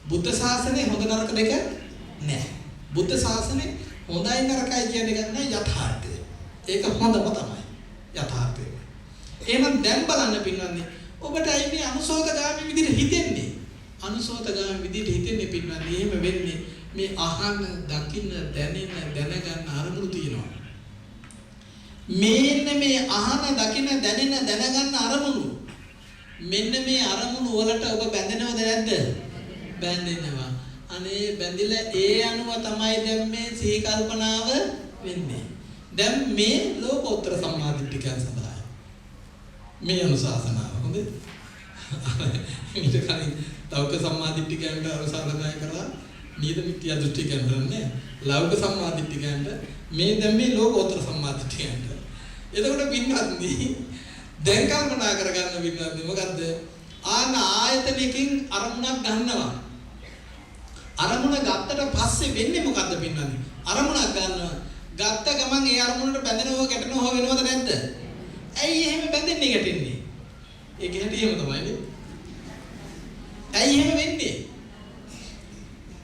බුද්ධ ශාසනයේ හොඳ නරක දෙක නැහැ. බුද්ධ ශාසනයේ හොඳයි නරකයි කියන එක නෑ යථාර්ථය. ඒක හොඳම තමයි. යථාර්ථය. එහෙනම් දැන් බලන්න පින්වත්නි ඔබට අයි මේ අනුසෝතගාමී විදිහට හිතෙන්නේ. අනුසෝතගාමී විදිහට හිතෙන්නේ පින්වත්නි එහෙම වෙන්නේ මේ අහන, දකින්න, දැනෙන, දැනගන්න අරමුණු තියෙනවා. මෙන්න මේ අහන, දකින්න, දැනෙන, දැනගන්න අරමුණු. මෙන්න මේ අරමුණු වලට ඔබ බැඳෙනවද නැද්ද? බැඳෙනවා. අනේ බැඳිලා ඒ අනුව තමයි දැන් මේ සිහි කල්පනාව වෙන්නේ. දැන් මේ ලෝකෝත්තර සම්මාදිට්ඨිකයන් සඳහා මේ අනුශාසනාව හොඳ ඊට කලින් ලෞකික සම්මාදිට්ඨිකයන්ට අනුශාසනා කරලා නීත මිත්‍යා දෘෂ්ටිකයන් කරන්නේ ලෞකික සම්මාදිට්ඨිකයන්ට මේ දැන් මේ ලෝකෝත්තර සම්මාදිට්ඨිකයන්ට. එතකොට පින්වත්නි දැන් කල්පනා කරගන්න පින්වත්නි මොකද්ද? ආයතනකින් අරමුණක් ගන්නවා. අරමුණ ගත්තට පස්සේ වෙන්නේ මොකද්ද පින්වත්නි? අරමුණක් ගන්නවා. ගත්ත ගමන් ඒ අරමුණට බැඳෙනව ගැටෙනව වෙනවද නැද්ද? ඇයි එහෙම බැඳෙන්නේ ගැටෙන්නේ? ඒක හැටි එහෙම තමයිනේ. ඇයි එහෙම වෙන්නේ?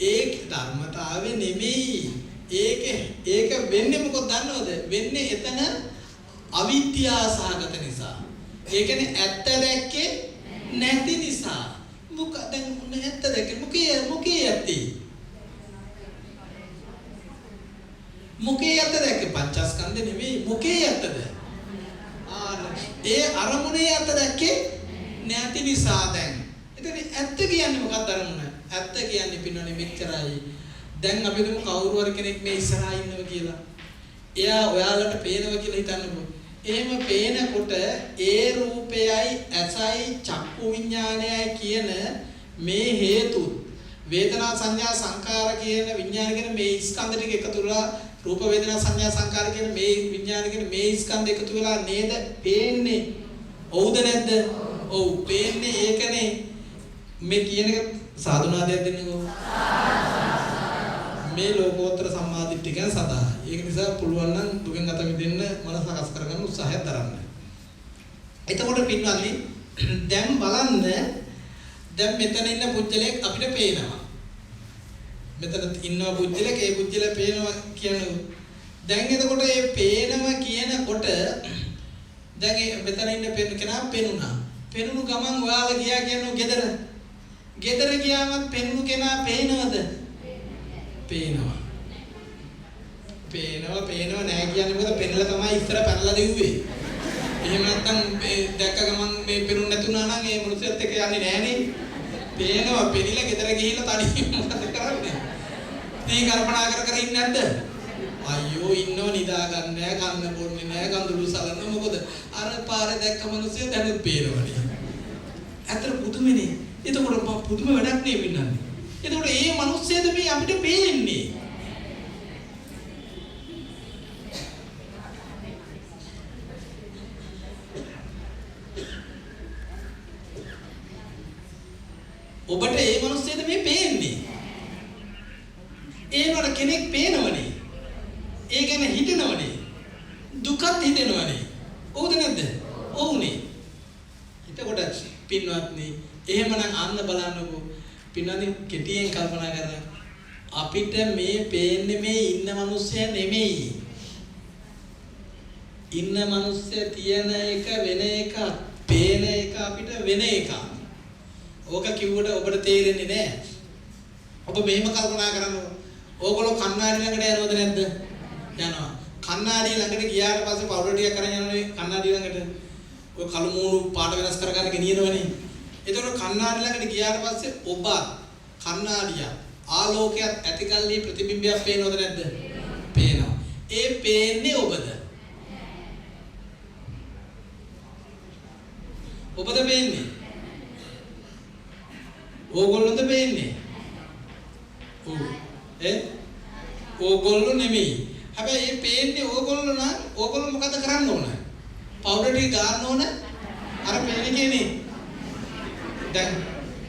ඒක ධර්මතාවය නෙමෙයි. ඒක වෙන්නේ මොකද දන්නවද? වෙන්නේ එතන අවිද්‍යාව සහගත නිසා. ඒ කියන්නේ ඇත්ත දැක්කේ නැති නිසා. මොකද ඇත්ත දැක්කේ මොකේ ඇත්තේ? මොකේ ඇත්ත දැක්කේ පංචස්කන්ධ නෙමෙයි. මොකේ ඇත්තද? ඒ අරමුණේ ඇත්ත දැක්කේ නැති නිසා දැන්. එතන ඇත්ත කියන්නේ මොකක්ද අරමුණ? ඇත්ත කියන්නේ පින්නෝනේ මෙච්චරයි. දැන් අපි දුමු කවුරු හරි කෙනෙක් මේ ඉස්සරහා ඉන්නවා කියලා. එයා ඔයාලට පේනවා කියලා හිතන්නකෝ. එහෙම පේනකොට ඒ රූපයයි ඇසයි චක්කු විඥානයයි කියන මේ හේතු වේදනා සංඥා සංකාර කියන විඥාන කියන මේ ස්කන්ධ ටික එකතු වෙලා රූප වේදනා සංඥා සංකාර කියන මේ විඥාන කියන මේ ස්කන්ධ එකතු වෙලා නේද පේන්නේ. ඔව්ද නැද්ද? ඔව් පේන්නේ ඒකනේ. මේ කියන එක සාධුනාදයක් දෙන්නකෝ. මේ ලෝකෝත්තර සම්මාදිට්ඨිකයන් සදා. ඒක නිසා පුළුවන් නම් දුකෙන් අත මිදෙන්න මනස සකස් කරගන්න උත්සාහයක් දරන්න. එතකොට පින්වත්නි දැන් බලන්න දැන් මෙතන ඉන්න පුජ්‍යලයක් අපිට පේනවා. මෙතන ඉන්න පුජ්‍යලයක් ඒ පුජ්‍යලයා පේනවා කියන්නේ දැන් එතකොට මේ පේනවා කියනකොට දැන් මෙතන ඉන්න කෙනා පේනුණා. පේනුණු ගමන් ඔයාලා ගියා කියනවා ගෙදර. ගෙදර ගියාම පේනුණු කෙනා පේනවද? පේනවා. පේනවා නෑ කියන්නේ මොකද පෙන්නලා තමයි ඉස්සර පැනලා දෙව්වේ. එහෙම නැත්නම් දැක්ක ගමන් මේ පෙනුනේ නැතුණා නම් ඒ මිනිස්සුත් එක්ක යන්නේ නෑනේ. පේනවා පෙනිලා ගෙදර ගිහිල්ලා තනියම මොකද කරන්නේ? තී කල්පනා කර ඉන්නේ නැද්ද? අයියෝ ඉන්නව නිදා ගන්න නෑ, කන්න බොන්නේ නෑ, කඳුළු සලන්න මොකද? අර පාරේ දැක්ක මිනිස්සු දැනුත් පේනවනේ. ඇත්තට පුදුමනේ. එතකොට පුදුම වැඩක් නේ වෙන්නන්නේ. එතකොට මේ මිනිස්සෙද මේ අපිට පේන්නේ. ඔබට මේ මිනිස්සෙද මේ පේන්නේ. ඒනොර කෙනෙක් පේනවනේ. ඒ කියන්නේ හිතනවනේ. දුකත් හිතෙනවනේ. ඔව්ද නැද්ද? ඔව්නේ. එතකොට පින්වත්නි එහෙමනම් අන්න බලන්නකෝ පින්වත්නි කෙටියෙන් කල්පනා කරලා අපිට මේ පේන්නේ මේ ඉන්න මිනිස්සය නෙමෙයි. ඉන්න මිනිස්සය තියෙන එක වෙන එක, පේන එක අපිට වෙන එකක්. ඕක කිව්වට ඔබට තේරෙන්නේ නැහැ. ඔබ මෙහෙම කල්පනා කරනවා. ඕගොල්ලෝ කණ්ණාඩි ළඟට යනවද නැද්ද? යනවා. කණ්ණාඩිය ළඟට ගියාට පස්සේ පවුඩර් ටිකක් කරන් යනවනේ කණ්ණාඩිය ළඟට. ඔය කළු මූණු පාට වෙනස් කරගන්න ගෙනියනවනේ. එතකොට කණ්ණාඩි ළඟට ගියාට පස්සේ ඔබ කණ්ණාඩිය ආලෝකයක් ඇතිකල්ලි ප්‍රතිබිම්බයක් පේනවද නැද්ද? පේනවා. ඒ පේන්නේ ඔබද? ඔබද පේන්නේ? ඕගොල්ලෝද පේන්නේ? ඔව්. ඕගොල්ලෝ නෙමෙයි. හැබැයි මේ පේන්නේ ඕගොල්ලෝ නම් ඕගොල්ලෝ මොකද කරන්න ඕන? පවුඩර් ටික ගන්න ඕන. අර පේන්නේ කියන්නේ. දැන්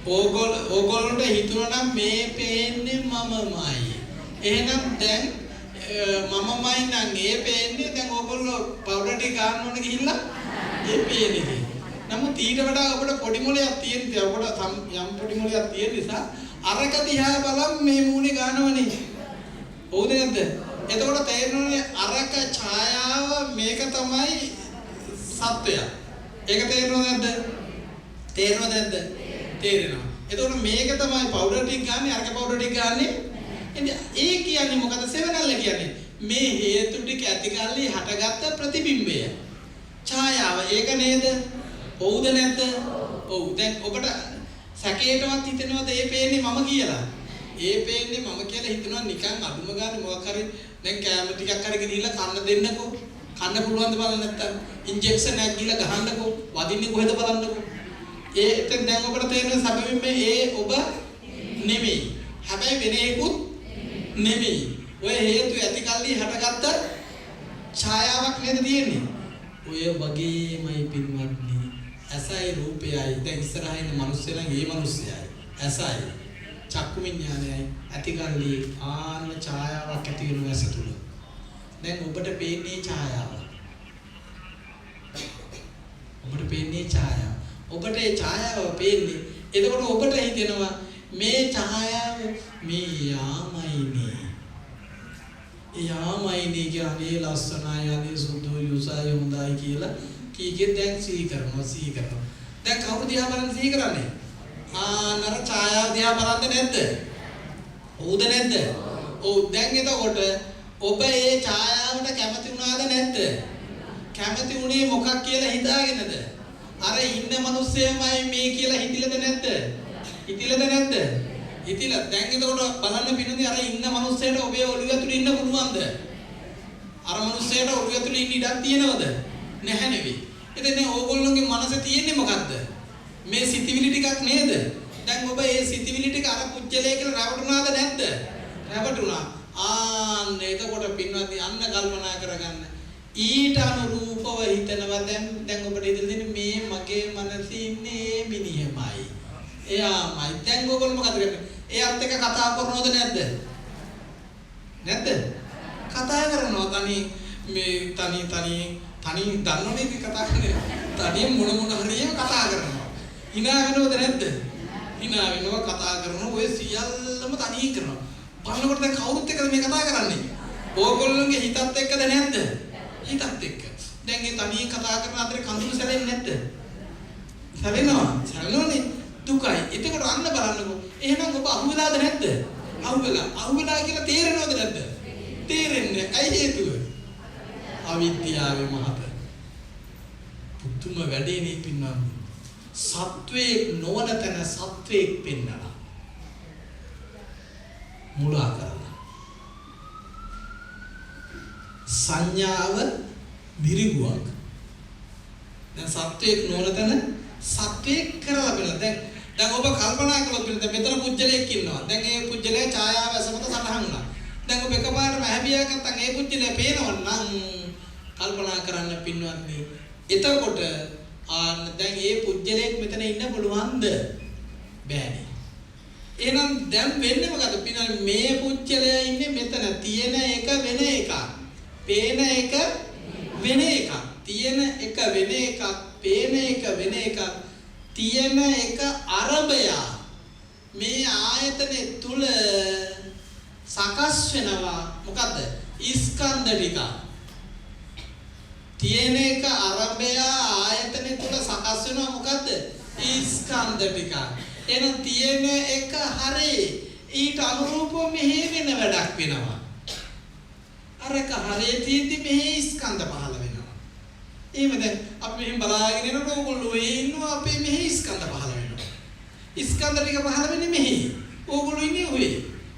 ඕගොල්ලන්ට හිතුණා නම් මේ පේන්නේ මමමයි. එහෙනම් දැන් මමමයි නම් ඒ පේන්නේ දැන් ඕගොල්ලෝ පවුඩර් ටික ගන්න ඕන ගිහිල්ලා ඒ පේන්නේ. නමුත් ඊට වඩා අපිට පොඩි මොලයක් තියෙන අපිට යම් පොඩි මොලයක් තියෙන නිසා අරක දිහා බලන් මේ මූණේ ගන්නවනේ. හොඳ නැද්ද? එතකොට තේරෙන්නේ අරක ඡායාව මේක තමයි සත්වය. ඒක තේරෙනවද නැද්ද? තේරෙනවද නැද්ද? තේරෙනවා. එතකොට මේක තමයි පවුඩර් ටික ගන්න අරක පවුඩර් ටික ගන්න. ඉතින් ඒ කියන්නේ මොකද? සෙවනල්ල කියන්නේ මේ හේතු ටික ඇති කල්ලි හටගත්ත ප්‍රතිබිම්බය. ඡායාව ඒක නේද? ඔව්ද නැද්ද? ඔව්. දැන් ඔබට සැකේටවත් හිතෙනවද ඒ පේන්නේ මම කියලා? ඒ පේන්නේ මම කියලා හිතනවා නිකන් අඳුම ගන්න මොකක් හරි දැන් කැම ටිකක් හරි ගෙනිහිල්ලා කන්න දෙන්නකෝ. කන්න පුළුවන්ද බලන්න නැත්තම් ඉන්ජෙක්ෂන් එකක් ගිහලා ගහන්නකෝ. වදින්නේ කොහෙද බලන්නකෝ. එතෙන් දැන් ඔබට තේරෙන සැබවින්ම ඒ ඔබ නෙමෙයි. හැබැයි වෙන එකකුත් නෙමෙයි. ඔය හේතු ඇති කල්ලි හටගත්ත ඡායාවක් නේද තියෙන්නේ? ඔය වගේමයි පින්වත්නි. ඇසයි රූපයයි දැන් ඉස්සරහින් ඉන්න මිනිස්සුලා මේ මිනිස්සයයි. ඇසයි චක්කු විඥානයයි ඇති කල්ලි ආන ඡායාවක් ඇති වෙනවා ඇස තුල. දැන් ඔබට පේන්නේ ඡායාව. ඔබට පේන්නේ ඡායාව. ඔබට ඒ ඡායාව පේන්නේ. එතකොට ඔබට හිතෙනවා මේ ඡායාව මේ යාමයිනේ. යාමයිනේ කියන්නේ ලස්සනයි අනේ සුදු යුසයි හොඳයි කියලා කීකෙන් දැන් සිහි කරනවා. දැන් කවුරු දිහා බලන්න සිහි කරන්නේ? නර ඡායාව දිහා බලන්නේ නැද්ද? ඔව්ද නැද්ද? ඔව්. දැන් එතකොට ඔබ ඒ ඡායාවට කැමති වුණාද නැද්ද? කැමති වුණේ මොකක් කියලා හිතාගෙනද? අර ඉන්න මිනිස්සෙමයි මේ කියලා හිතිලද නැද්ද? හිතිලද නැද්ද? හිතිලා. දැන් එතකොට බලන්න පිටුදී අර ඉන්න මිනිස්සෙට ඔබේ ඔළුව ඇතුලේ ඉන්න පුළුවන්ද? අර මිනිස්සෙට ඔළුව ඇතුලේ ඉන්න ඉඩක් තියෙනවද? නැහැ නෙවෙයි. එතන ඕගොල්ලෝගේ මනසේ තියෙන්නේ මොකද්ද? මේ සිතිවිලි ටිකක් නේද? දැන් ඔබ මේ සිතිවිලි ටික අර පුජ්‍යලේ කියලා රැවටුණාද නැද්ද? රැවටුණා. එතකොට පින්වත්නි අන්න කල්පනා කරගන්න. ඊට අනුරූපව හිතනවා දැන් ඔබට හිතෙන්නේ මේ මගේ මනසේ ඉන්නේ මිනිහමයි. එයාමයි. දැන් ඔයගොල්ලෝ මොකද කරන්නේ? එයාත් එක්ක කතා කරනවද නැද්ද? නැද්ද? කතා කරනවා තනි දන්නවනේ ඉතින් කතා කරන්නේ. තනියෙන් මොන හරියම කතා කරනවා. hina වෙනවද නැද්ද? hina වෙනවා කතා කරනවා ඔය සියල්ලම තනියෙන් කරනවා. බලනකොට දැන් කවුරුත් එක්කද මේ කතා කරන්නේ? ඕගොල්ලෝගේ හිතත් එක්කද නැද්ද? හිතත් එක්ක. දැන් මේ තනියෙන් කතා කරන අතරේ කඳුළු සැලෙන්නේ නැද්ද? සැලෙනවනේ. දුකයි. එතකොට අන්න බලන්නකෝ. එහෙනම් ඔබ අහුවෙලාද නැද්ද? අහුවෙලා කියලා තේරෙනවද නැද්ද? තේරෙන්නේ. ඇයි හේතුව? අවිද්‍යාවේ මහත. පුදුම වැඩේනේ පින්නන්නේ. සත්වයේ නොවන තැන සත්වයේ පෙන්නලා. මුලා කරලා. සංඥාව මිරිගුවක්. දැන් සත්වයේ නොවන තැන සත්වයේ කරලා බලන්න. දැන් ඔබ කල්පනා කළොත් මෙතන පුජ්‍යලයක් ඉන්නවා. දැන් ඒ පුජ්‍යලයේ ඡායාව ඇසමත සටහන් වුණා. දැන් ඔබ එකපාරටම හැබියා ගත්තන් ඒ පුජ්‍යලය පේනවනම් කල්පනා කරන්න පින්වත්නි. එතකොට දැන් ඒ පුජ්‍යලයක් මෙතන ඉන්න පුළුවන්ද? බෑනේ. එහෙනම් දැන් වෙන්නේ මොකද? පින්වත්නි මේ පුජ්‍යලය ඉන්නේ මෙතන තියෙන එක වෙන එකක්. පේන එක වෙන එකක්. තියෙන එක වෙන එකක්. පේන එක වෙන එකක්. තියෙන එක අරබය මේ ආයතනේ තුල සකස් වෙනවා මොකද්ද? ස්කන්ධ ටික. තියෙන එක අරබය ආයතනේ තුල සකස් වෙනවා මොකද්ද? ස්කන්ධ ටික. එහෙනම් තියෙන එක හරි ඊට අනුරූපව මෙහෙ වෙන වැඩක් වෙනවා. අරක හරිය තියෙද්දි මෙහෙ ස්කන්ධ පහළ වෙනවා. එහෙම දැන් අපි මෙහෙම බලාගෙන ඉන්නකොට ඕගොල්ලෝ ඉන්නවා අපේ මෙහෙ ස්කන්ධ පහළ වෙනවා. ස්කන්ධ ටික පහළ වෙන්නේ මෙහෙ. ඕගොල්ලෝ ඉන්නේ ඔය.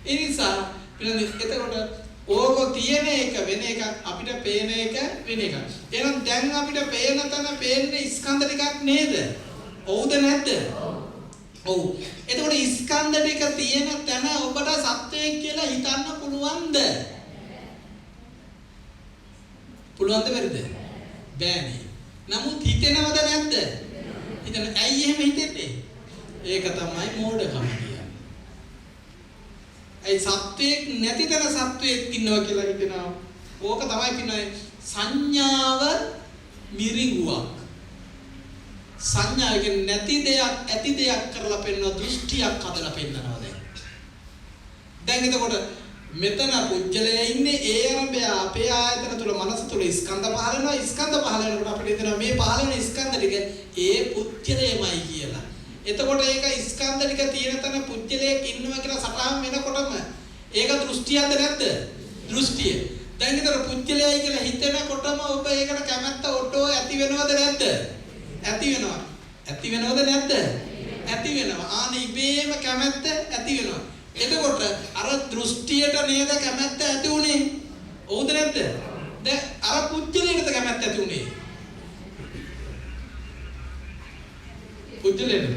ඒ නිසා එතකොට ඕක තියෙන එක වෙන එකක් අපිට පේන එක වෙන එකක්. එහෙනම් දැන් අපිට පේන තැන පේන්නේ ස්කන්ධ ටිකක් නේද? ඔව්ද නැද්ද? ඔව්. එතකොට ස්කන්ධ ටික තියෙන තැන ඔබට සත්‍යයක් කියලා හිතන්න පුළුවන්ද? පුළුවන්ද බැරිද? බෑනේ. නමුත් හිතෙනවද නැද්ද? හිතන ඇයි එහෙම හිතෙන්නේ? ඒක තමයි මෝඩකම කියන්නේ. ඒ සත්‍යයක් නැති තැන සත්‍යයක් ඉන්නවා කියලා හිතනවා. ඕක තමයි කියන්නේ සංඥාව මිරිඟුවක්. සංඥාව කියන්නේ නැති දෙයක් ඇති දෙයක් කරලා පෙන්වන දෘෂ්ටියක් හදලා පෙන්නනවා දැන්. දැන් එතකොට මෙතන පුජ්‍යලයේ ඉන්නේ ඒ අරඹය අපේ ආයතන තුල මනස තුල ස්කන්ධ පහල වෙනවා. ස්කන්ධ පහල වෙනකොට අපිට හිතෙනවා මේ පහල වෙන ස්කන්ධ ටික ඒ පුජ්‍යලයමයි කියලා. එතකොට ඒක ස්කන්ධ ටික තියෙන තැන පුජ්‍යලයක් ඉන්නවා කියලා සටහන් වෙනකොටම ඒක දෘෂ්ටියක්ද නැද්ද? දෘෂ්ටිය. දැන් විතර පුජ්‍යලයයි කියලා හිතෙනකොටම ඔබ ඒකට කැමැත්ත ඔටෝ ඇති වෙනවද නැද්ද? ඇති වෙනවා. ඇති වෙනවද නැද්ද? ඇති වෙනවා. ආන ඉබේම කැමැත්ත ඇති වෙනවා. එතකොට අර දෘෂ්ටියට නේද කැමැත්ත ඇති උනේ? ඔව්ද නැද්ද? දැන් අර පුජ්‍යලයකට කැමැත්ත ඇති උනේ. පුජ්‍යලයට.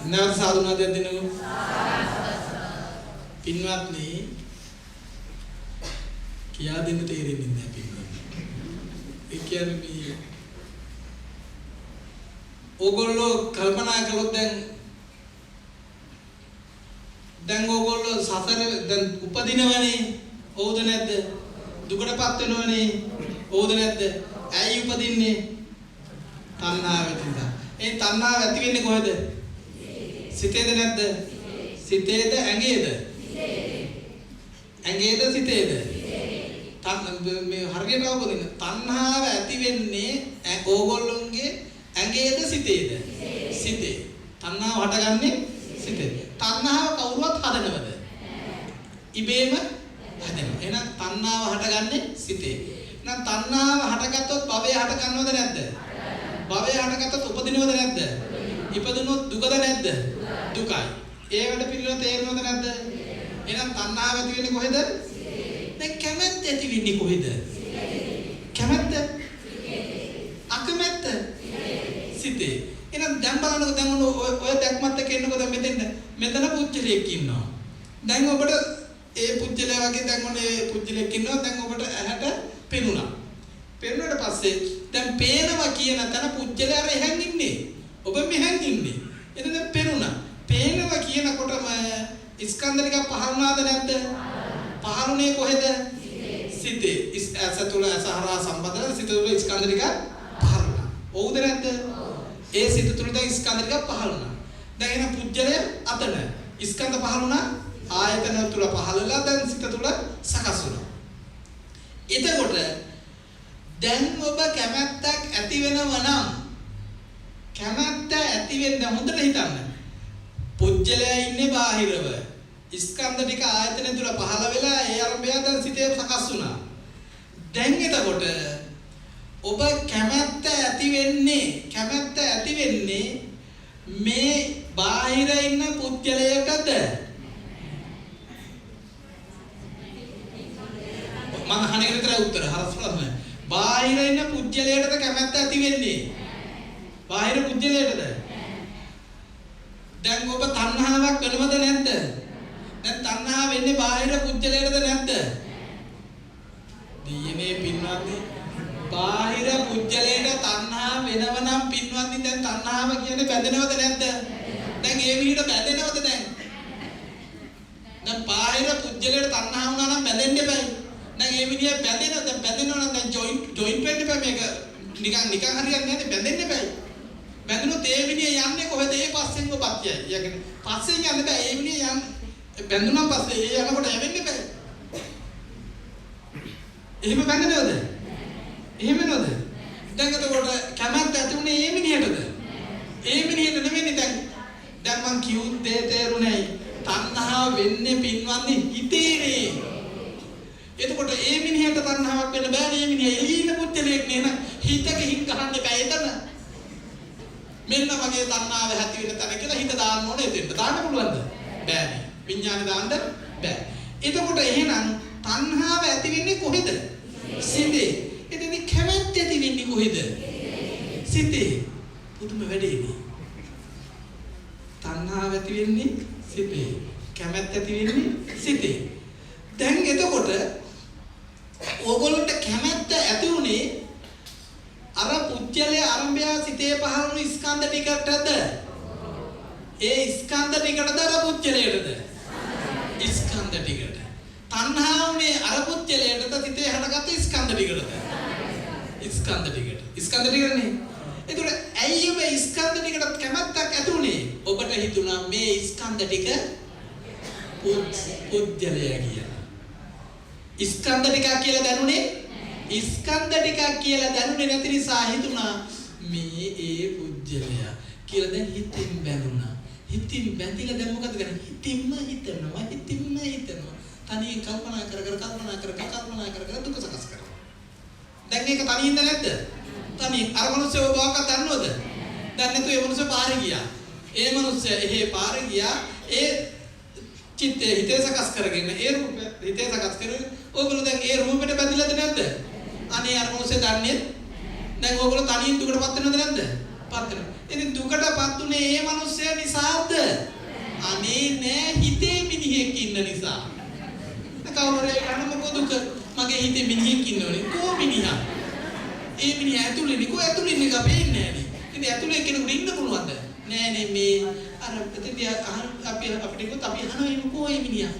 නැවත සාදුනාදයක් දෙන්නකෝ. පින්වත්නි කියා දෙන්න තේරෙන්නේ නැහැ පින්වත්නි. ඒ කියන්නේ මේ ඕගොල්ලෝ කල්පනා කළොත් දැන් ඕගොල්ලෝ සසර දැන් උපදිනවනේ. ඕද නැද්ද? දුකටපත් වෙනවනේ. ඕද නැද්ද? ඇයි උපදින්නේ? තණ්හාව නිසා. ඒ තණ්හාව ඇති වෙන්නේ කොහෙද? සිතේද නැද්ද? සිතේද ඇඟේද? ඇඟේද සිතේද? මේ හරියට අවබෝධ තණ්හාව ඇති වෙන්නේ ඕගොල්ලොන්ගේ ඇඟේද සිතේද? සිතේ. තණ්හාව හටගන්නේ සිතේ. තණ්හාව කවුරුවත් හදනවද? ඉබේම හදනවා. එහෙනම් තණ්හාව හටගන්නේ සිතේ. එහෙනම් තණ්හාව හටගත්තොත් භවය හට ගන්නවද නැද්ද? භවය හටගත්තොත් උපදිනවද නැද්ද? ඉපදුනොත් දුකද නැද්ද? දුකයි. ඒ වැඩ පිළිවෙල තේරෙනවද නැද්ද? එහෙනම් තණ්හාව ඇති වෙන්නේ කොහෙද? දැන් කැමැත්ත ඇති වෙන්නේ කොහෙද? කැමැත්ත? අකමැත්ත? සිතේ. එහෙනම් දැන් බලන්නකො දැන් ඔය දැක්මත් එක්ක එන්නකො දැන් මෙතන පුජ්‍යලයක් ඉන්නවා. දැන් ඔබට ඒ පුජ්‍යලය වගේ දැන් ඔනේ පුජ්‍යලයක් ඉන්නවා. දැන් ඔබට ඇහැට පෙනුණා. පෙනුනට පස්සේ දැන් පේනවා කියන තැන පුජ්‍යලය අර එහෙන් ඉන්නේ. ඔබ මෙහෙන් ඉන්නේ. එතන දැන් පෙනුණා. පේනවා කියනකොටම ස්කන්ධ ටික පහළුණාද නැද්ද? පහළුනේ කොහෙද? සිතේ. ඇස තුල ඇසහරා සම්බන්ධන සිත තුල ස්කන්ධ ටික පහළුණා. ඔව්ද නැද්ද? ඒ සිත තුල දැන් ස්කන්ධ ටික පහළුණා. දැන් එන පුජ්‍යලය අතන ස්කන්ධ පහළුණා. ආයතන තුල පහළලා දැන් සිත තුල සකස් වුණා. එතකොට දැන් ඔබ කැමැත්තක් ඇති වෙනවා නම් කැමැත්ත ඇති වෙන්න හොඳට හිතන්න. පුජ්‍යලය ඉන්නේ බාහිරව. ස්කන්ධ ටික ආයතන තුල පහළ වෙලා ඒ අරඹය දැන් සිතේ සකස් වුණා. දැන් එතකොට ඔබ කැමැත්ත ඇති වෙන්නේ මේ බාහිර ඉන්න පුජ්‍යලයටද? මම අහන්නේ විතර උත්තර හරස්ලම. බාහිර ඉන්න පුජ්‍යලයටද කැමැත්ත ඇති වෙන්නේ? බාහිර පුජ්‍යලයටද? දැන් ඔබ තණ්හාවක් වෙනවද නැද්ද? දැන් තණ්හා වෙන්නේ බාහිර පුජ්‍යලයටද නැද්ද? දීයේ පින්වත්නි බාහිර පුජ්‍යලයට තණ්හා වෙනවනම් පින්වත්නි දැන් තණ්හාව කියන්නේ බැඳෙනවද නැද්ද? දැන් ඒ විදිහට බැඳෙනවද දැන්? දැන් බාහිර පුජ්‍යලයට තණ්හා වුණා නම් බැඳෙන්න එපා. දැන් ඒ විදිහට බැඳෙනවා නම් දැන් ජොයින්ට් වෙන්න එපා මේක නිකන් හරියන්නේ නැහැ බැඳෙන්න එපා. බැඳුනොත් ඒ විදිය යන්නේ කොහෙද? ඒ පස්සෙන් ඔබත්යයි. ඒ කියන්නේ පස්සෙන් යන්න බෑ. ඒ විදිය යන්නේ බැඳුනම පස්සේ ඒ යනකොට යවෙන්න බෑ. එහෙම බැඳනවද? එහෙම නේද? දැන් එතකොට කැමැත්ත ඇති උනේ ඒ මිනිහටද? ඒ මිනිහට නෙමෙයි දැන් මං කියුත් දේ තේරුණේ. තණ්හාව වෙන්නේ පින්වත්නි හිතේනේ. එතකොට ඒ මිනිහට තණ්හාවක් වෙන්න බෑනේ. ඒ මිනිහ එළියින පුච්චලයක් නේ න. හිතක හිත ගන්න බෑ එතන. මෙන්න වගේ තණ්හාව ඇති වෙන තැන කියලා හිත දාන්න ඕනේ එතෙන්ට. දාන්න පුළුවන්ද? බෑනේ. විඥානේ දාන්න බෑ. එතකොට එහෙනම් තණ්හාව ඇති වෙන්නේ කොහෙද? සිතේ. එතෙන්දී කැමැත්ත ඇති වෙන්නේ කොහෙද? සිතේ. පුදුම වැඩේනේ. තණ්හාව ඇති වෙන්නේ සිතේ. කැමැත්ත ඇති වෙන්නේ සිතේ. දැන් එතකොට ඕගොල්ලන්ට කැමැත්ත ඇති උනේ අර පුජ්‍යලයේ ආරම්භය සිතේ පහළුණු ස්කන්ධ ටිකටද? ඒ ස්කන්ධ ටිකටද අර පුජ්‍යලයටද? ස්කන්ධ ටිකට. තණ්හාවනේ අර පුජ්‍යලයටද සිතේ හටගත්ත ස්කන්ධ ටිකටද? ස්කන්ධ ටිකට. ස්කන්ධ ටිකනේ. ඒතකොට ඇයි මේ ස්කන්ධ ටිකට කැමැත්තක් ඇතුනේ? ඔබට හිතුණා මේ ස්කන්ධ ටික පුද්ගලයා කියලා. ස්කන්ධ ටිකක් කියලා දැනුනේ? ස්කන්ධ ටිකක් කියලා දැනුනේ නැති නිසා හිතුණා මේ ඒ පුද්ගලයා කියලා. දැන් හිතින් බැඳුණා. හිතින් බැඳිලා දැන් මොකද කරන්නේ? හිතින්ම හිතනවා. තනියෙන් කල්පනා කර දුක සකස් කරනවා. දැන් ඒක තනියෙන්ද නැද්ද? තනියෙන්. අර මිනිස්සු ඔබවක දන්නවද? දැන් නැතු ඒ මිනිස්සු පාරේ ගියා. ඒ මිනිස්සු එහෙ පාරේ ගියා. ඒ චිත්තේ හිතේ සකස් කරගෙන ඒ රූපය හිතේ සකස් කරගෙන ඕගොල්ලෝ දැන් ඒ රූපෙට බැඳිලාද නැද්ද? අනේ අර මිනිස්සු දන්නේ. දැන් ඕගොල්ලෝ තනියෙන් දුකටපත් වෙනවද නැද්ද? පත් වෙනවා. ඉතින් දුකටපත් උනේ ඒ මිනිස්සයා නිසාද? අනේ නෑ හිතේ මිනිහෙක් ඉන්න නිසා. කවුරුරේ ගන්න මොකද දුක? මගේ හිතේ මිනිහෙක් ඉන්නවනේ. කො මිනිහා? ඒ මිනිහා ඇතුලේ නිකෝ ඇතුලේ නික පේන්නේ නෑනේ. ඉතින් ඇතුලේ කෙනෙකුට ඉන්න පුළුවන්ද? නෑනේ මේ අර ප්‍රතිදී අපිට කිව්වොත් අපි අහනවා එන්නේ කො ඒ මිනිහා?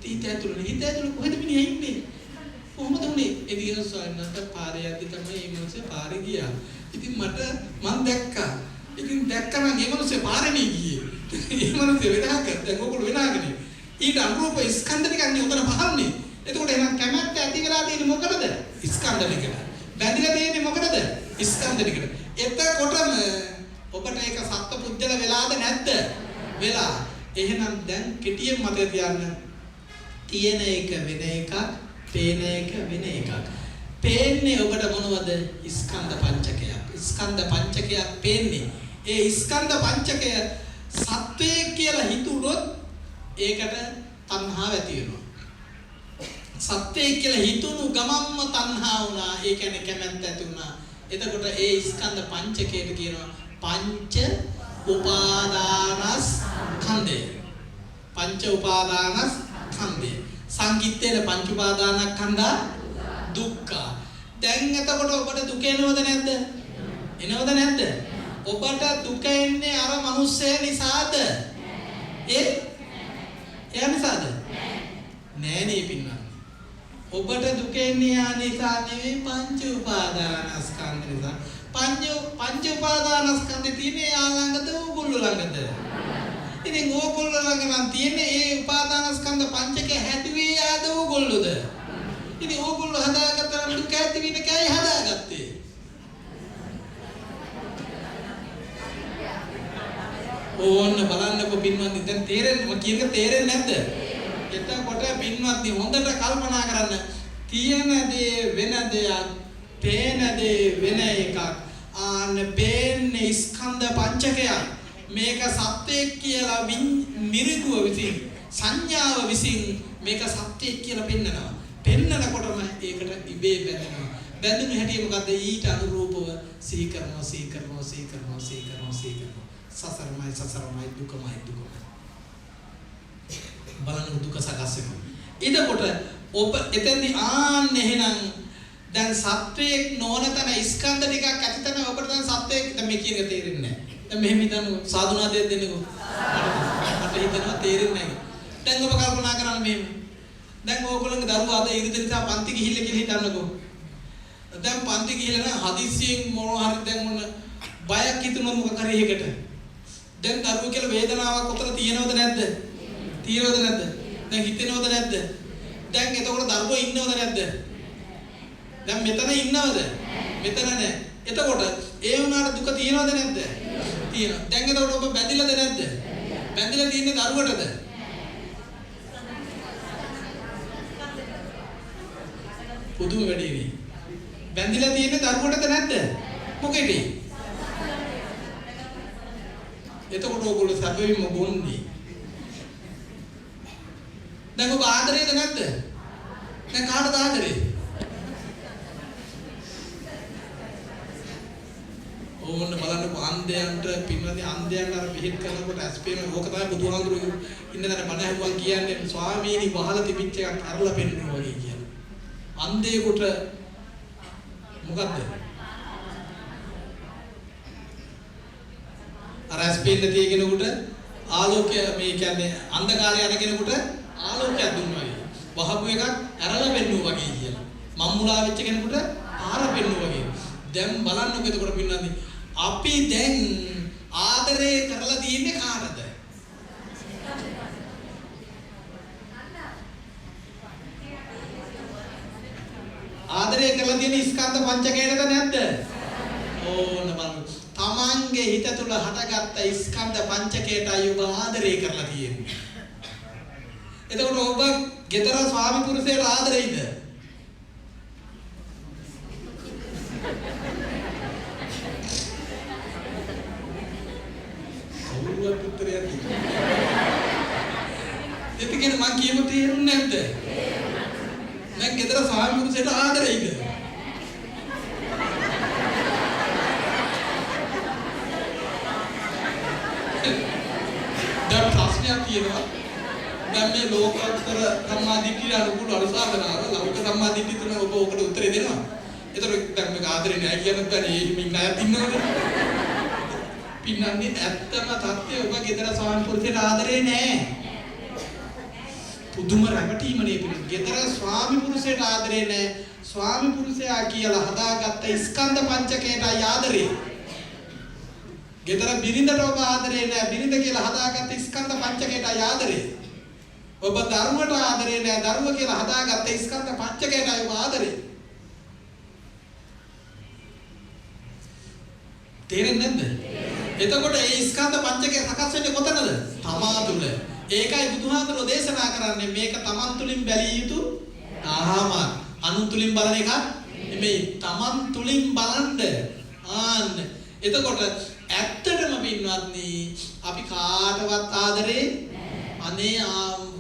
හිත ඇතුලේ කොහෙද මිනිහා ඉන්නේ? කොහොමද උනේ? ඒ දින සොයන්නත් පාරේ යද්දි තමයි මේ මිනිස්සේ පාරේ ගියා. ඉතින් මම දැක්කා. ඉතින් දැක්කම මේ මිනිස්සේ පාරේ ගියේ. මේ මිනිස්සේ වෙනාගත්තා. දැන් ඔයගොල්ලෝ වෙනාගනේ. ඊට අනුරූප ස්කන්ධ ටිකක් නේ උතන පහන්නේ. එතකොට එහෙනම් කැමැත්ත ඇති වෙලා තියෙන්නේ මොකටද? ස්කන්ධ ටිකට. බැඳිලා තියෙන්නේ මොකටද? ස්කන්ධ ටිකට. එතකොටම ඔබට ඒක සත්ත්ව පුජ්‍යල වෙලාද නැද්ද? වෙලා. එහෙනම් දැන් කෙටියෙන් මතක තියාගන්න. තියෙන එක වෙන එකක්, පේන එක වෙන එකක්. පේන්නේ ඔබට මොනවද? ස්කන්ධ පංචකයක්. ස්කන්ධ පංචකයක් පේන්නේ. ඒ ස්කන්ධ පංචකය සත්වයේ කියලා හිතුනොත් ඒකට තණ්හාව ඇති වෙනවා. සත්‍යය කියලා හිතුණු ගමම්ම තණ්හා වුණා. ඒ කියන්නේ කැමැත්ත ඇති වුණා. එතකොට ඒ ස්කන්ධ පංචකයට කියනවා පංච උපාදානස්කන්ධය. පංච උපාදානස්කන්ධය. සංකිට්ඨේන පංච උපාදානස්කන්ධා දුක්ඛ. දැන් එතකොට ඔබට දුක එනවද නැද්ද? එනවද නැද්ද? ඔබට දුක එන්නේ අර මිනිස්සය නිසාද? එයා නිසාද? නෑනේ පින්වත්. ඔබට දුක එන්නේ යා නිසා නෙවෙයි පංච උපාදානස්කන්ධ නිසා. පංච උපාදානස්කන්ධේ තියෙන්නේ යා ළඟද ඕගොල්ලෝ ළඟද? ඉතින් ඕගොල්ලෝ ළඟ නම් තියෙන්නේ ඒ උපාදානස්කන්ධ පංචක හැදුවේ යාද ඕගොල්ලෝද? ඉතින් ඕගොල්ලෝ හදාගත්තා නම් දුක ඇති වෙන්නේ කයි හදාගත්තේ? ඕන්න බලන්නකො පින්වත්නි දැන් තේරෙන්නේ මම කියන එක තේරෙන්නේ නැද්ද? එතකොට පින්වත්නි හොඳට කල්පනා කරන්න. තියෙන දේ වෙන දෙයක්, පේන දේ වෙන එකක්. ආන්න පේන්නේ ස්කන්ධ පංචකයක්. මේක සත්‍යයක් කියලා මිරිගුව විසින් සංඥාව විසින් මේක සත්‍යයක් කියලා පෙන්නනවා. පෙන්නනකොටම ඒකට ඉබේ බැඳෙනවා. බැඳුණු හැටි මොකද්ද? ඊට අනුරූපව සිහි කරනවා. සසරමයි දුකමයි. බලන්න දුක සකස් වෙනවා. එතකොට ඔබ එතෙන්දී එහෙනම් දැන් සත්වයක් නොවන තන ස්කන්ධ ටිකක් ඇති තන ඔබට දැන් සත්වයක් දැන් මේ කියන එක තේරෙන්නේ නැහැ. දැන් මෙහෙම හිතන්න සාදුනාදයක් දෙන්නකෝ. මට හිතෙනවා තේරෙන්නේ නැහැ. දැන් ඔබ කල්පනා කරන්න මෙහෙම. දැන් ඕගොල්ලන්ගේ දරුවා අද ඉරිද නිසා පන්ති ගිහිල්ලා කියලා හිතන්නකෝ. දැන් පන්ති ගිහිල්ලා නම් හදිස්සියෙන් මොනවා හරි දැන් මොන බයක් හිතුනොත් මොකක් හරි එකකට. දැන් දරුවෝ කියලා වේදනාවක් උතර තියෙනවද නැද්ද? තියෙනවද නැද්ද? දැන් හිතෙනවද නැද්ද? දැන් එතකොට දරුවෝ ඉන්නවද නැද්ද? දැන් මෙතන ඉන්නවද? මෙතන නැහැ. එතකොට ඒ වුණාට දුක තියෙනවද නැද්ද? තියෙනවා. දැන් එතකොට ඔබ බැඳිලාද නැද්ද? බැඳිලා තියෙන්නේ දරුවටද? පුදුම වැඩේ නේ. බැඳිලා තියෙන්නේ දරුවටද නැද්ද? මොකේද? එතකොට ඕගොල්ලෝ සැපෙවිම බොන්නේ. දැන් ඔබ ආදරේද නැද්ද? දැන් කාටද ආදරේ? ඕන්න බලන්නකො අන්ධයන්ට පින්වත්නි අන්ධයන් අර පිළිත් කරනකොට ඇස්පේන ඕක තමයි බුදුහාඳුරු ඉන්න තැන බණ ඇහුවා කියන්නේ ස්වාමීනි වහලා තිබිච්ච එකක් අරලා පෙන්නනවා වගේ කියලා. අන්ධයෙකුට මොකද්ද? අර ඇස්පේන තියෙනකොට ආලෝකය මේ කියන්නේ අන්ධකාරය යන කෙනෙකුට ආලෝකයක් දුන්නා වගේ. වහපු එකක් අරලා පෙන්නුවා වගේ කියලා. මම්මුලා වෙච්ච කෙනෙකුට පාර පෙන්නුවා වගේ. දැන් බලන්නකො එතකොට පින්නන්නේ අපි දැන් ආදරේ කරලා තියෙන්නේ කාටද? ආදරේ කරලා තියෙන ස්කන්ධ පංචකයටද නැද්ද? ඕන බලන්න. තමන්ගේ හිත තුළ හටගත්ත ස්කන්ධ පංචකයටයි ඔබ ආදරේ කරලා තියෙන්නේ. එතකොට ඔබ ගෙදර ස්වාමි පුරුෂයට ආදරෙයිද? කවුරුවත් උත්තරයක් දෙන්නේ නැහැ. එතකින් මං කියමු තේරුන්නේ නැද්ද? දැන් ගෙදර ස්වාමි පුරුෂයට ආදරෙයිද? දැන් ප්‍රශ්නයක් තියෙනවා. දැන් මේ ලෝකෝත්තර සම්මාදිට්ඨිය අනුකූල අනුශාසනාව ලෞකික සම්මාදිට්ඨිය තුන ඔබ ඔකට උත්තරේ දෙනවා. ඒතර දැන් මේක ආදරේ නෑ කියනත් බෑ මේ ණයක් ඉන්නවද? පින්නන්නේ ඇත්තම තත්ත්වය ඔබ ගෙදර ස්වාමි පුරුෂයට ආදරේ නෑ. පුදුම රැවටීමනේ පිළිගන්න. ගෙදර ස්වාමි පුරුෂයට ආදරේ නෑ. ස්වාමි පුරුෂයා කියලා හදාගත්ත ස්කන්ධ පංචකයටයි ආදරේ. ගෙදර බිරිඳට ඔබ ආදරේ නෑ. බිරිඳ කියලා හදාගත්ත ස්කන්ධ පංචකයටයි ආදරේ. ඔබ දරුවට ආදරේ නෑ. දරුව කියලා හදාගත්ත ස්කන්ධ පංචකයටයි ඔබ ආදරේ. තේරෙන්නේ නැද්ද? එතකොට මේ ස්කන්ධ පංචකය සකස් වෙන්නේ කොතනද? තමා තුළ. ඒකයි බුදුහාමුදුරෝ දේශනා කරන්නේ මේක තමන් තුළින් බැලිය යුතු ආහම අනුන් තුළින් බලන එක නෙමෙයි තමන් තුළින් බලන්න. ආන්න එතකොට ඇත්තටම පින්වත්නි අපි කාටවත් ආදරේ අනේ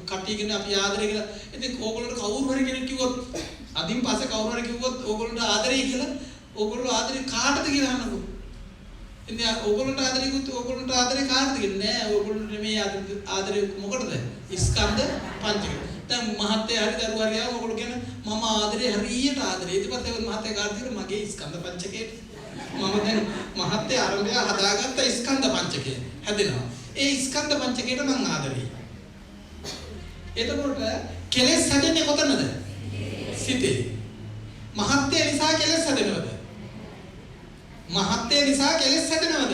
කට්ටියගෙන අපි ආදරේ කියලා. ඉතින් ඕගොල්ලන්ට කවුරු හරි කෙනෙක් කිව්වොත් අදින් පස්සේ කවුරු හරි කිව්වොත් ඕගොල්ලන්ට ආදරේ කියලා ඕගොල්ලෝ ආදරේ කාටද කියලා අහන්නකො. ඉතින් ඕගොල්ලන්ට ආදරේ කිව්වොත් ඕගොල්ලන්ට ආදරේ කාටද කියන්නේ නෑ. ඕගොල්ලන්ට නෙමෙයි ආදරේ මොකටද? ස්කන්ධ පංචකය. දැන් මහත්තයා හරි දරුවා හරි ආව ඕගොල්ලෝ කියන මම ආදරේ හරියට ආදරේ. ඊට පස්සේ මහත්තයා කාටද මගේ ස්කන්ධ පංචකයට මම දැන් මහත්තයා ආරම්භය හදාගත්ත ස්කන්ධ පංචකය හැදෙනවා. ඒ ස්කන්ධ පංචකයට මං ආදරේ. එතකොට කෙලෙස් හැදෙන්නේ කොතනද? සිතේ. මහත්ය නිසා කෙලෙස් හැදෙනවද? මහත්ය නිසා කෙලෙස් හැදෙනවද?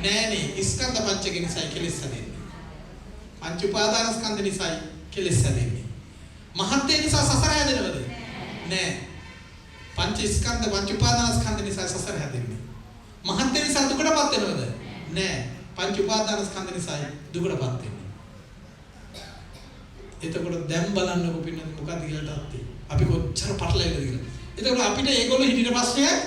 නෑනේ. ස්කන්ධ පංචක නිසා කෙලෙස් හැදෙන්නේ. පංච උපාදානස්කන්ධ නිසා කෙලෙස් හැදෙන්නේ. මහත්ය නිසා සසර හැදෙනවද? නෑ. පංච ස්කන්ධ පංච උපාදානස්කන්ධ නිසා සසර හැදෙන්නේ. මහත්ය නිසා දුකටපත් වෙනවද? නෑ. පංච උපාදානස්කන්ධ නිසා දුකටපත් වෙන්නේ. එතකොට දැන් බලන්නකො පින්නත් මොකක්ද කියලා තාත්තේ. අපි කොච්චර පටලැවිලාද කියලා. එතකොට අපිට ඒගොල්ලෝ හිටින ප්‍රශ්නයක්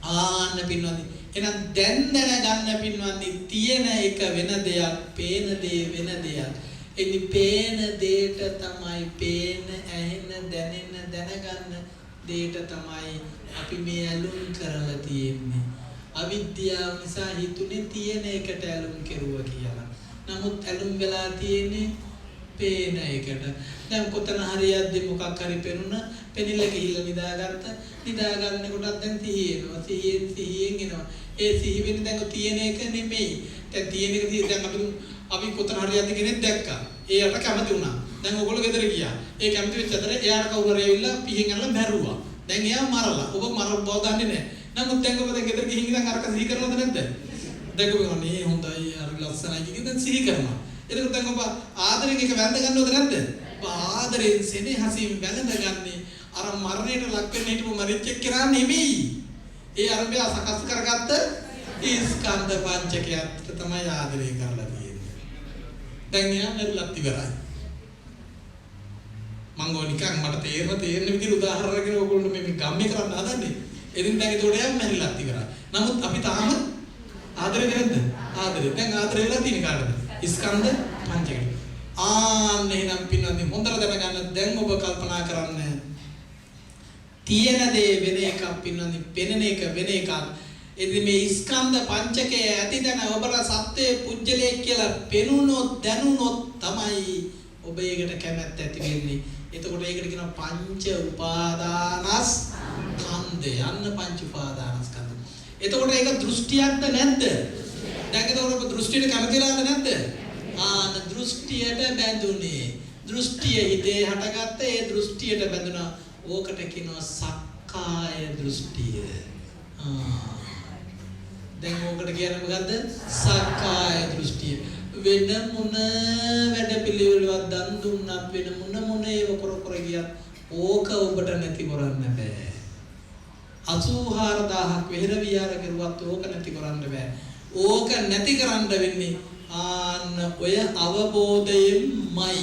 ආන්න පින්නත්. එහෙනම් දැන් දැනගන්න පින්නත් තියෙන එක වෙන දෙයක්, පේන දේ වෙන දෙයක්. එනි පේන දෙයට තමයි පේන, ඇහෙන, දැනෙන, දැනගන්න දෙයට තමයි අපි මේ ඇලුම් කරලා තියෙන්නේ. අවිද්‍යාව නිසා හිතුනේ තියෙන එකට ඇලුම් කෙරුවා කියලා. නමුත් ඇලුම් වෙලා තියෙන්නේ පේන එකට. දැන් කොතන හරි යද්දි මොකක් හරි පෙනුණා, පෙනිල්ල ගිහිල්ලා නිදාගන්නකොටත් දැන් සිහියනවා. සිහියෙන් එනවා. ඒ සිහි වෙන්නේ දැන් තියෙන එක නෙමෙයි. දැන් තියෙන එක දැන් අපි කොතන හරි යද්දි කෙනෙක් දැක්කා. එයාට කැමති වුණා. දැන් ඔයගොල්ලෝ ගෙදර ගියා. ඒ කැමති වෙච්ච අතර එයාට කවුරු හරි ඇවිල්ලා පිහින් අරලා මැරුවා. දැන් එයා මරලා. ඔබ මරව බව දන්නේ නැහැ. නමුත් දැන් ඔබ දැන් ගෙදර ගිහින් ඉඳන් අරක සිහි කරනවද නැද්ද? දැන් ඔබ මේ හොඳයි අර ලස්සනයි කියන සිහි කරනවා. එතකොට දැන් ඔබ ආදරෙන් එක වැඳ ගන්නවද නැද්ද? ඔබ ආදරෙන් සෙනෙහසින් වැළඳගන්නේ අර මරණයට ලක් වෙන්න හිටපු මරිච්ච කෙනා නෙමෙයි. ඒ අරබය සකස් කරගත්ත ස්කන්ධ පංචකයට තමයි ආදරය කරලා තියෙන්නේ. දැන් එයා මෙල්ලත් ඉවරයි. මම ඕනිකන් මට තේරෙන විදිහට උදාහරණයක් ඔයගොල්ලෝ මේ ගම්මේ කරන්න හදන්නේ. එදින් දැන් ඒකට එයා මෙල්ලත් ඉවරයි. නමුත් අපි තාම ආදරේ නැද්ද? ආදරේ. දැන් ආදරේ වෙලා තියෙන කාටද? ස්කන්ධ පංචකය. ආන්න එහෙනම් පින්නන්නේ හොඳට දැනගන්න. දැන් ඔබ කල්පනා කරන්න තියෙන දේ වෙන එකක් පින්නන්නේ පෙනෙන එක වෙන එකක්. එදින මේ ස්කන්ධ පංචකය ඇති දැන ඔබලා සත්‍යයේ පුජ්‍යලයේ කියලා පෙනුනොත් දැනුනොත් තමයි ඔබ ඒකට කැමැත්ත ඇති වෙන්නේ. එතකොට ඒකට කියනවා පංච උපාදානස්කන්ධය. යන්න පංච උපාදානස්කන්ධ. එතකොට ඒක දෘෂ්ටියක්ද නැද්ද? දැන් එතකොට ඔබ දෘෂ්ටියට කැමතිලාද නැද්ද? ආන දෘෂ්ටියට බැඳුනේ. දෘෂ්ටිය හිතේ හටගත්ත ඒ දෘෂ්ටියට බැඳුනා. ඕකට කියනවා සක්කාය දෘෂ්ටිය. දැන් ඕකට කියන්නේ මොකද්ද? සක්කාය දෘෂ්ටිය. වෙන මොන වැඩ පිළිවෙලවත් දන් දුන්නත් වෙන මොන ඒව කර ගියත් ඕක ඔබට නැති කරන්න බෑ. 84000ක් වෙහෙර විහාර කරුවත් ඕක නැති කරන්න බෑ. ඕක නැති කරන්න වෙන්නේ ආන්න ඔය අවබෝධයෙන්මයි.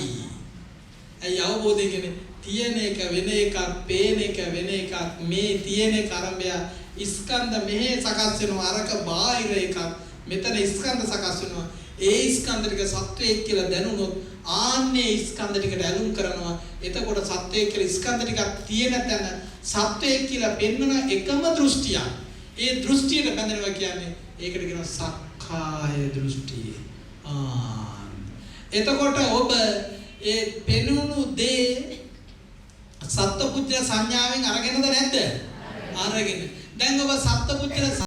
ඒ අවබෝධය කියන්නේ තියෙන එක වෙන එකක්, පේන එක වෙන එකක්, මේ තියෙන කරඹය ස්කන්ධ මෙහෙ සකස් වෙනවා, අරක බාහිර එකක්, මෙතන ස්කන්ධ සකස් වෙනවා. ඒ ස්කන්ධ ටික සත්වයක් කියලා දැනුනොත් ආන්නේ ස්කන්ධ ටිකට ඇලුම් කරනවා. එතකොට සත්වයක් කියලා ස්කන්ධ ටිකක් තියෙන තැන සත්වයක් කියලා පෙන්වන එකම දෘෂ්ටියක්. ඒ දෘෂ්ටියට බැඳෙනවා කියන්නේ ඒකට කියනවා සක්කාය දෘෂ්ටිය. එතකොට ඔබ ඒ පෙනුණු දේ සත්පුත්‍ර සංඥාවෙන් අරගෙනද නැද්ද? අරගෙන. දැන් ඔබ සත්පුත්‍ර